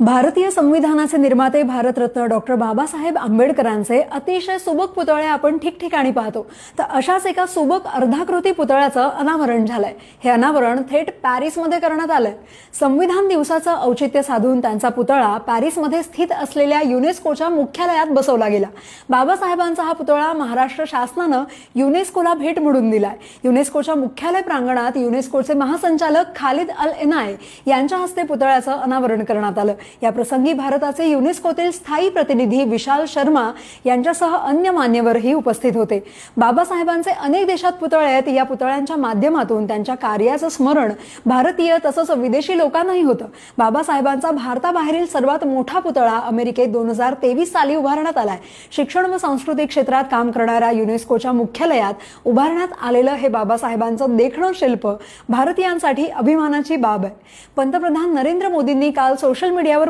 भारतीय संविधानाचे निर्माते भारतरत्न डॉक्टर बाबासाहेब आंबेडकरांचे अतिशय सुबक पुतळे आपण ठिकठिकाणी पाहतो। तर अशाच एका सुबक अर्धाकृती पुतळ्याचं अनावरण झालंय। हे अनावरण थेट पॅरिसमध्ये करण्यात आलंय। संविधान दिवसाचं औचित्य साधून त्यांचा पुतळा पॅरिसमध्ये स्थित असलेल्या युनेस्कोच्या मुख्यालयात बसवला गेला। बाबासाहेबांचा हा पुतळा महाराष्ट्र शासनानं युनेस्कोला भेट म्हणून दिलाय। युनेस्कोच्या मुख्यालय प्रांगणात युनेस्कोचे महासंचालक खालिद अल एनाय यांच्या हस्ते पुतळ्याचं अनावरण करण्यात आलं। या प्रसंगी भारताचे युनेस्कोतील स्थायी प्रतिनिधी विशाल शर्मा यांच्यासह अन्य मान्यवरही उपस्थित होते। बाबासाहेबांचे अनेक देशात पुतळे आहेत। या पुतळ्यांच्या माध्यमातून त्यांच्या कार्याचं स्मरण भारतीय तसंच विदेशी लोकांनाही होतं। बाबासाहेबांचा भारताबाहेरील सर्वात मोठा पुतळा अमेरिकेत 2023 साली उभारण्यात आलाय। शिक्षण व सांस्कृतिक क्षेत्रात काम करणाऱ्या युनेस्कोच्या मुख्यालयात उभारण्यात आलेलं हे बाबासाहेबांचं देखणं शिल्प भारतीयांसाठी अभिमानाची बाब आहे। पंतप्रधान नरेंद्र मोदींनी काल सोशल मीडियावर